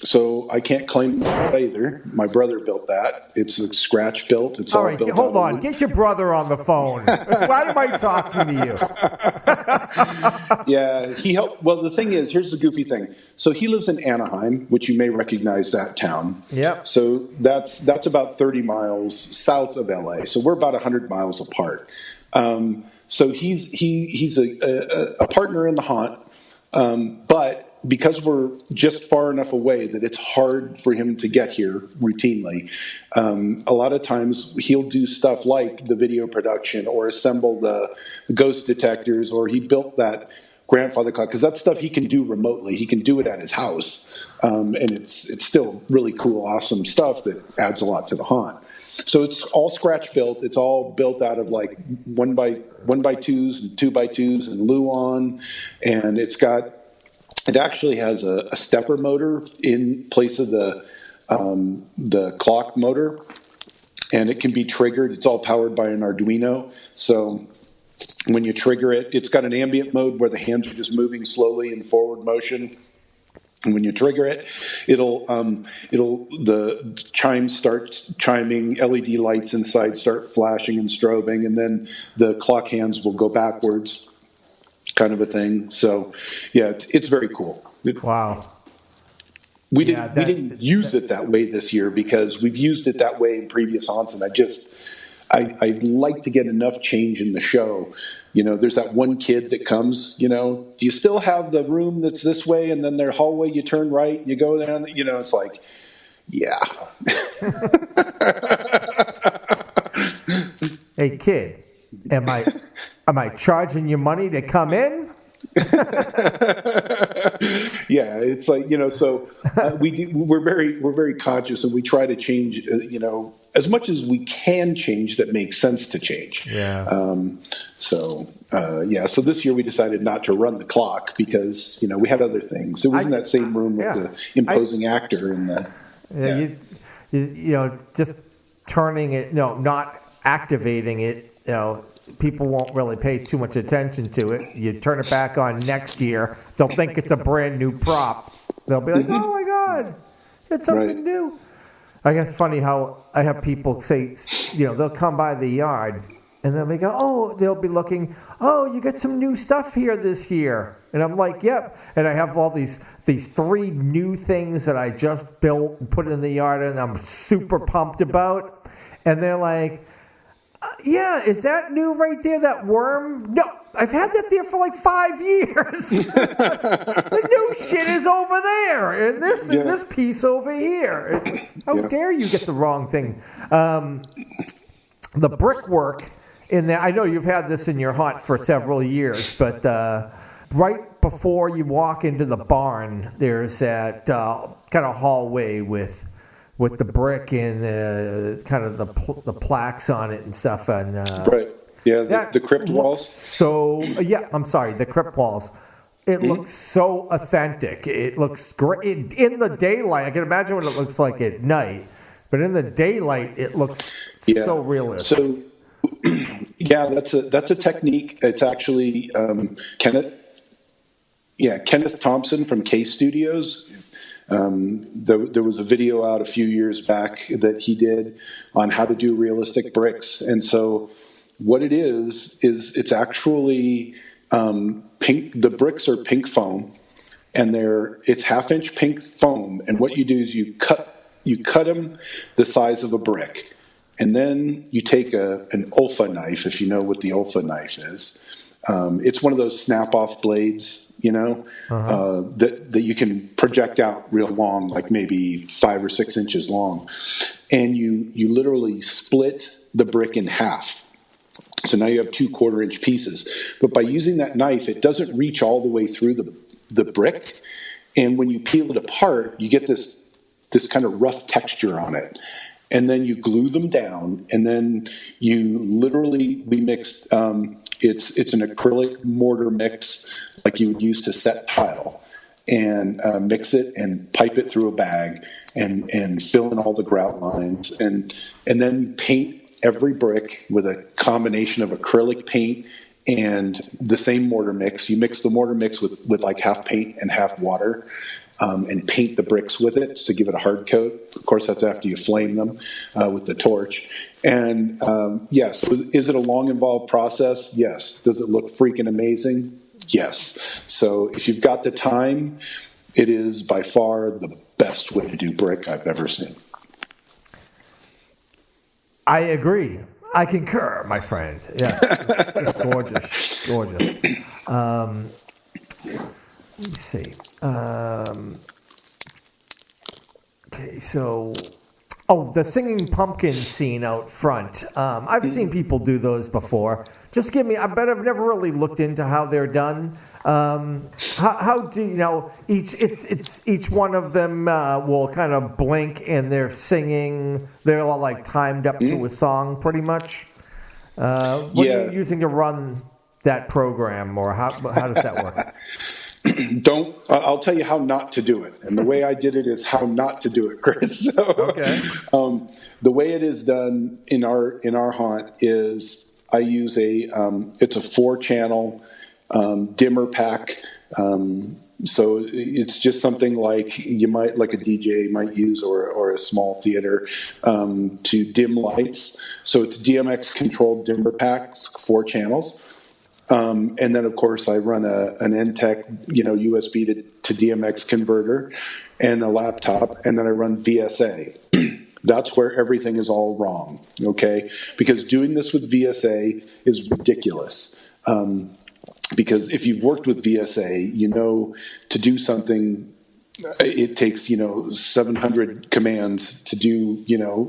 So I can't claim that either. My brother built that. It's a scratch built. It's all right, built. Hold on. Get your brother on the phone. Why am I talking to you? Yeah, he helped. Well, the thing is, here's the goofy thing. So he lives in Anaheim, which you may recognize that town. Yep. So that's about 30 miles south of LA. So we're about 100 miles apart. So he's a partner in the haunt, but because we're just far enough away that it's hard for him to get here routinely, a lot of times he'll do stuff like the video production or assemble the ghost detectors, or he built that grandfather clock, because that's stuff he can do remotely. He can do it at his house, and it's still really cool, awesome stuff that adds a lot to the haunt. So it's all scratch built. It's all built out of like 1x2s and 2x2s and Luan, and it actually has a stepper motor in place of the clock motor, and it can be triggered. It's all powered by an Arduino. So When you trigger it, it's got an ambient mode where the hands are just moving slowly in forward motion. And when you trigger it, the chimes start chiming, LED lights inside start flashing and strobing, and then the clock hands will go backwards, kind of a thing. So, yeah, it's very cool. Wow. We didn't use it that way this year because we've used it that way in previous haunts, and I'd like to get enough change in the show. You know, there's that one kid that comes, you know, do you still have the room that's this way, and then their hallway, you turn right, you go down, you know, it's like, yeah. Hey, kid, am I charging you money to come in? Yeah, it's like, you know, so we're very conscious, and we try to change, you know, as much as we can change that makes sense to change. Yeah. So this year we decided not to run the clock because, you know, we had other things. It was in that same room with the imposing actor and the. Yeah. You know, just turning it, not activating it. You know, people won't really pay too much attention to it. You turn it back on next year, they'll think it's a brand new prop. They'll be like, "Oh my God, it's something new." I guess it's funny how I have people say, you know, they'll come by the yard and then they go, "Oh," they'll be looking, "Oh, you got some new stuff here this year," and I'm like, "Yep." And I have all these 3 new things that I just built and put in the yard, and I'm super pumped about, and they're like. Yeah, is that new right there, that worm? No, I've had that there for like 5 years. The new shit is over there, and this piece over here. How dare you get the wrong thing? The brickwork in there, I know you've had this in your haunt for several years, but right before you walk into the barn, there's that kind of hallway with the brick and kind of the plaques on it and stuff. And right. Yeah, the crypt walls. So, I'm sorry, the crypt walls. It looks so authentic. It looks great. In the daylight, I can imagine what it looks like at night. But in the daylight, it looks so realistic. So, that's a technique. It's actually Kenneth Thompson from K Studios. There was a video out a few years back that he did on how to do realistic bricks. And so what it is it's actually pink. The bricks are pink foam, and it's 1/2-inch pink foam. And what you do is you cut them the size of a brick. And then you take an Olfa knife, if you know what the Olfa knife is. It's one of those snap-off blades, you know, that you can project out real long, like maybe 5 or 6 inches long. And you literally split the brick in half. So now you have 2 1/4-inch pieces. But by using that knife, it doesn't reach all the way through the brick. And when you peel it apart, you get this kind of rough texture on it. And then you glue them down, and then we mixed, it's an acrylic mortar mix like you would use to set tile, and mix it and pipe it through a bag and fill in all the grout lines, and then paint every brick with a combination of acrylic paint and the same mortar mix. You mix the mortar mix with like half paint and half water. And paint the bricks with it to give it a hard coat. Of course, that's after you flame them with the torch. And so is it a long, involved process? Yes. Does it look freaking amazing? Yes. So if you've got the time, it is by far the best way to do brick I've ever seen. I agree. I concur, my friend. Yes. It's gorgeous. Gorgeous. Let me see. Okay, so... Oh, the singing pumpkin scene out front. I've seen people do those before. Just give me... I bet I've never really looked into how they're done. How do you know... Each one of them will kind of blink and they're singing. They're all like timed up to a song pretty much. What are you using to run that program, or how does that work? I'll tell you how not to do it. And the way I did it is how not to do it, Chris. So, okay. The way it is done in our haunt is I use it's a 4-channel dimmer pack. So it's just something like like a DJ might use, or a small theater, to dim lights. So it's DMX controlled dimmer packs, 4 channels. And then, of course, I run an NTEC, USB to DMX converter, and a laptop, and then I run VSA. That's where everything is all wrong, okay? Because doing this with VSA is ridiculous. Because if you've worked with VSA, to do something, it takes 700 commands to do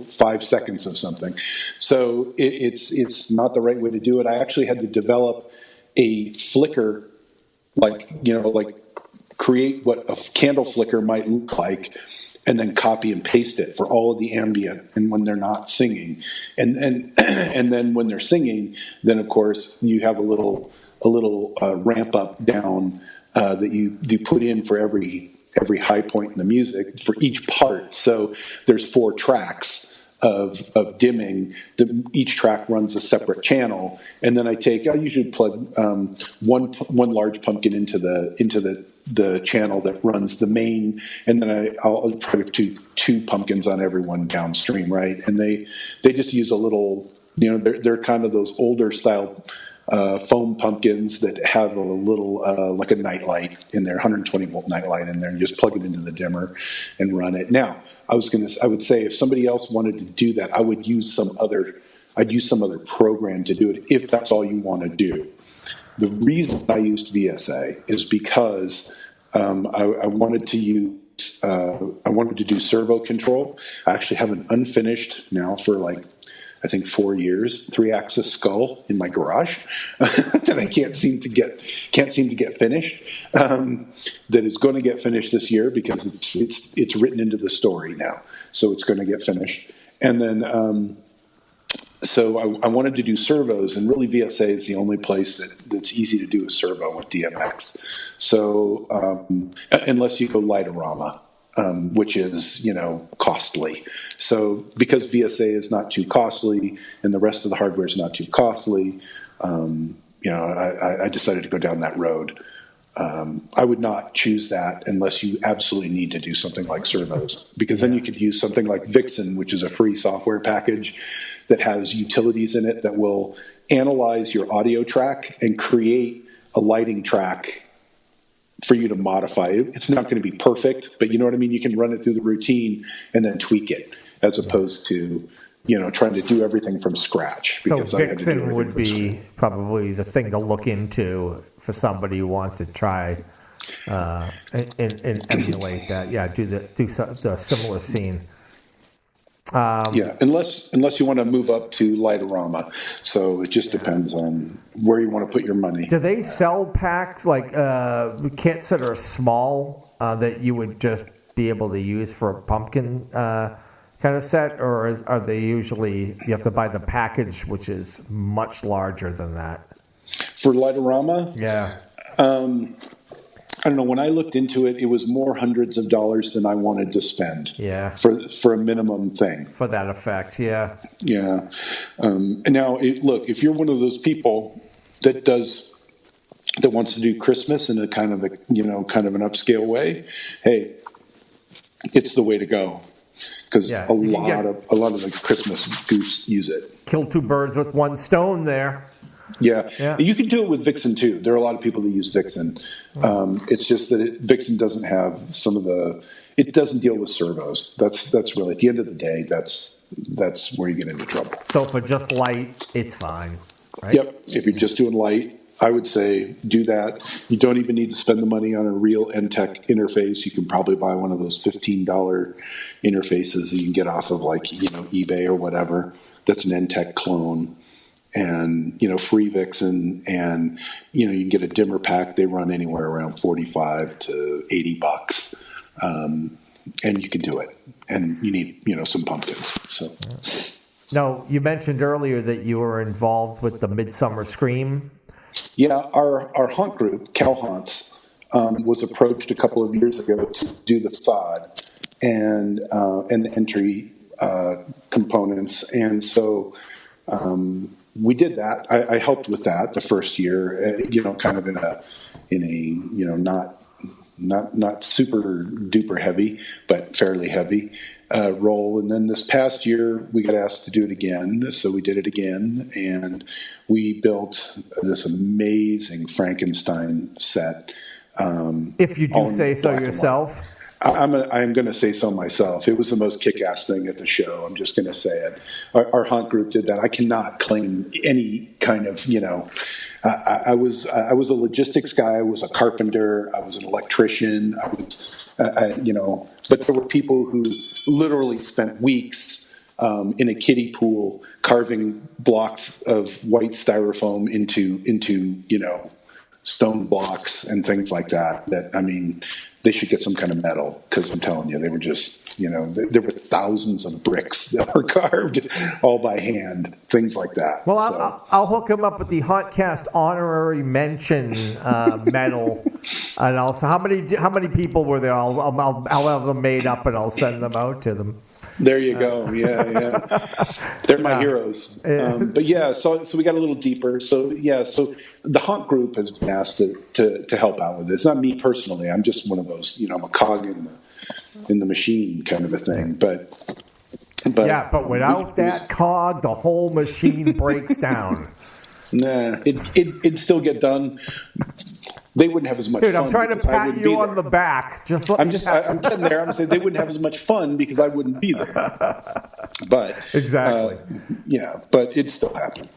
5 seconds of something. So it's not the right way to do it. I actually had to develop a flicker, like create what a candle flicker might look like, and then copy and paste it for all of the ambient and when they're not singing, and then when they're singing, then of course you have a little ramp up down that you put in for every high point in the music for each part. So there's 4 tracks of dimming. Each track runs a separate channel, and then I usually plug one large pumpkin into the channel that runs the main, and then I'll try to do 2 pumpkins on every one downstream, right? And they just use a little, they're kind of those older style foam pumpkins that have a little like a nightlight in there, 120 volt nightlight in there, and you just plug it into the dimmer and run it. Now, I would say if somebody else wanted to do that, I'd use some other program to do it if that's all you want to do. The reason I used VSA is because I wanted to do servo control. I actually have an unfinished now for I think 4 years, 3-axis skull in my garage that I can't seem to get finished. That is going to get finished this year because it's written into the story now, so it's going to get finished. And then so I wanted to do servos, and really VSA is the only place that's easy to do a servo with DMX. So unless you go Lightorama. Which is, costly. So because VSA is not too costly and the rest of the hardware is not too costly, I decided to go down that road. I would not choose that unless you absolutely need to do something like servos, because then you could use something like Vixen, which is a free software package that has utilities in it that will analyze your audio track and create a lighting track for you to modify. It's not going to be perfect, but you know what I mean? You can run it through the routine and then tweak it, as opposed to, trying to do everything from scratch. So Vixen would be probably the thing to look into for somebody who wants to try and emulate that. Yeah, do the similar scene. Unless you want to move up to Lightorama. So it just depends on where you want to put your money. Do they sell packs like kits that are small that you would just be able to use for a pumpkin kind of set, or are they usually you have to buy the package, which is much larger than that? For Lightorama? Yeah. I don't know. When I looked into it, it was more hundreds of dollars than I wanted to spend. Yeah. For a minimum thing. For that effect, yeah. Yeah. And now, look, if you're one of those people that wants to do Christmas in a kind of an upscale way, hey, it's the way to go. Because a lot of the Christmas goose use it. Kill 2 birds with 1 stone there. Yeah. You can do it with Vixen too. There are a lot of people that use Vixen. It's just that Vixen doesn't have it doesn't deal with servos. That's really, at the end of the day, that's where you get into trouble. So for just light, it's fine, right? Yep. If you're just doing light, I would say do that. You don't even need to spend the money on a real NTEC interface. You can probably buy one of those $15 interfaces that you can get off of eBay or whatever. That's an NTEC clone. And, free Vixen, and, you can get a dimmer pack. They run anywhere around $45 to $80. And you can do it. And you need, some pumpkins. So. Now, you mentioned earlier that you were involved with the Midsummer Scream. Yeah, our haunt group, Cal Haunts, was approached a couple of years ago to do the sod and the entry components. And so, we did that. I helped with that the first year, kind of in a not super duper heavy, but fairly heavy role. And then this past year, we got asked to do it again. So we did it again, and we built this amazing Frankenstein set. If you do say so yourself. I'm going to say so myself. It was the most kick-ass thing at the show. I'm just going to say it. Our haunt group did that. I cannot claim any kind of, I was a logistics guy. I was a carpenter. I was an electrician. But there were people who literally spent weeks in a kiddie pool carving blocks of white styrofoam into stone blocks and things like that. They should get some kind of medal, because I'm telling you, they were just, there were thousands of bricks that were carved all by hand, things like that. Well, so. I'll hook him up with the Hauntcast honorary mention medal, and also how many people were there? I'll have them made up and I'll send them out to them. There you go. Yeah. They're my heroes. But yeah, so we got a little deeper. So the haunt group has been asked to help out with this. Not me personally. I'm just one of those, I'm a cog in the machine kind of a thing. But without that cog, the whole machine breaks down. Nah, it'd still get done. They wouldn't have as much fun. Dude, I'm trying to pat you on the back. I'm getting there. I'm saying they wouldn't have as much fun because I wouldn't be there. But exactly. But it still happened.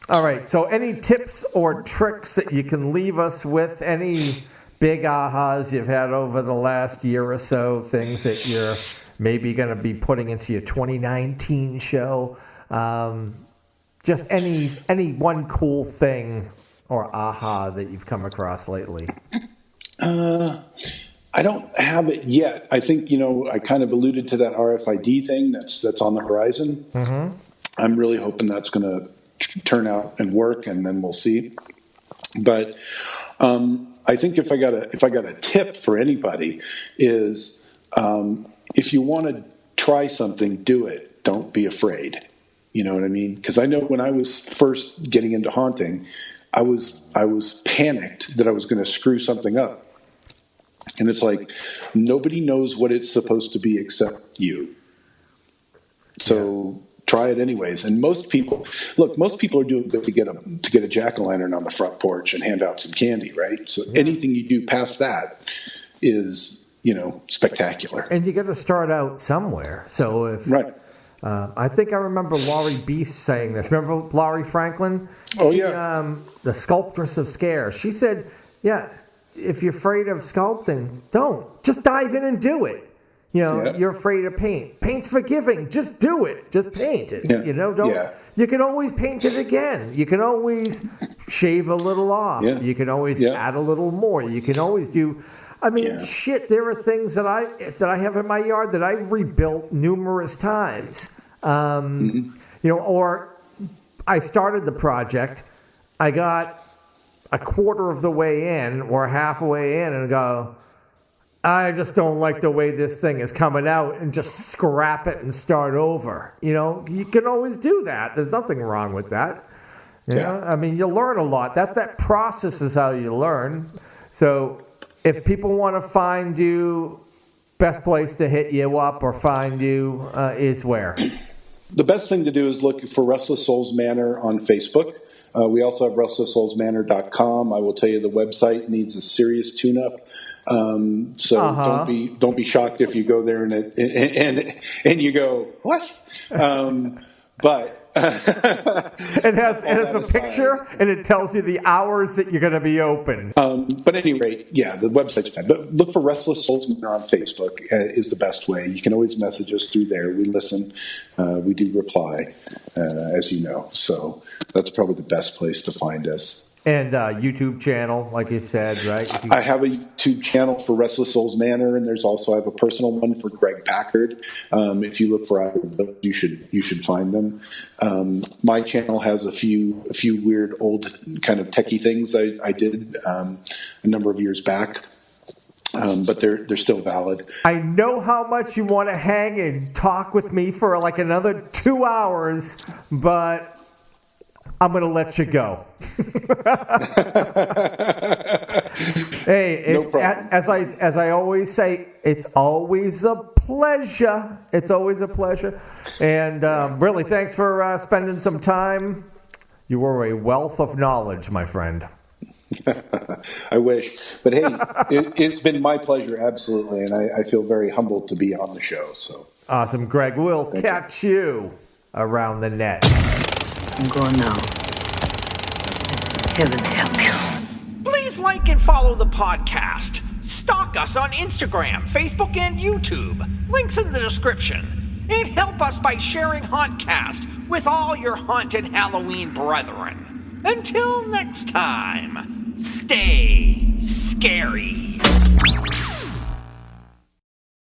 All right. So, any tips or tricks that you can leave us with? Any big ahas you've had over the last year or so? Things that you're maybe going to be putting into your 2019 show? Just any one cool thing or aha that you've come across lately? I don't have it yet. I think, I kind of alluded to that RFID thing that's on the horizon. Mm-hmm. I'm really hoping that's going to turn out and work, and then we'll see. But I think if I got a tip for anybody is if you want to try something, do it. Don't be afraid. You know what I mean? Because I know when I was first getting into haunting, I was panicked that I was going to screw something up. And it's like, nobody knows what it's supposed to be except you. So try it anyways. And most people are doing good to get a jack-o'-lantern on the front porch and hand out some candy, right? So anything you do past that is, spectacular. And you got to start out somewhere. So if right. I think I remember Laurie Beast saying this. Remember Laurie Franklin? The sculptress of scare. She said, if you're afraid of sculpting, don't. Just dive in and do it. You're afraid of paint. Paint's forgiving. Just do it. Just paint it. Yeah. Don't. Yeah. You can always paint it again. You can always shave a little off. Yeah. You can always add a little more. You can always do. Shit. There are things that I have in my yard that I've rebuilt numerous times. Or I started the project. I got a quarter of the way in or halfway in and go, I just don't like the way this thing is coming out, and just scrap it and start over. You can always do that. There's nothing wrong with that. You know? You learn a lot. That process is how you learn. So if people want to find you, best place to hit you up or find you is where? The best thing to do is look for Restless Souls Manor on Facebook. We also have restlessoulsmanor.com. I will tell you the website needs a serious tune-up. So don't be shocked if you go there and you go, what? But it has a picture and it tells you the hours that you're going to be open. But at any rate, the website's bad. But look for Restless Souls Manor on Facebook is the best way. You can always message us through there. We listen. We do reply, as you know. So that's probably the best place to find us. And YouTube channel, like you said, right? I have a YouTube channel for Restless Souls Manor, and I have a personal one for Greg Packard. If you look for either of them, you should find them. My channel has a few weird old kind of techie things I did a number of years back. but they're still valid. I know how much you want to hang and talk with me for like another 2 hours, but I'm going to let you go. Hey, No problem. as I always say, it's always a pleasure. It's always a pleasure. And really, thanks for spending some time. You were a wealth of knowledge, my friend. I wish. But hey, it's been my pleasure, absolutely. And I feel very humbled to be on the show. So Awesome, Greg. We'll catch you around the net. I'm going now. Heaven help you. Please like and follow the podcast. Stalk us on Instagram, Facebook, and YouTube. Links in the description. And help us by sharing Hauntcast with all your haunted Halloween brethren. Until next time, stay scary.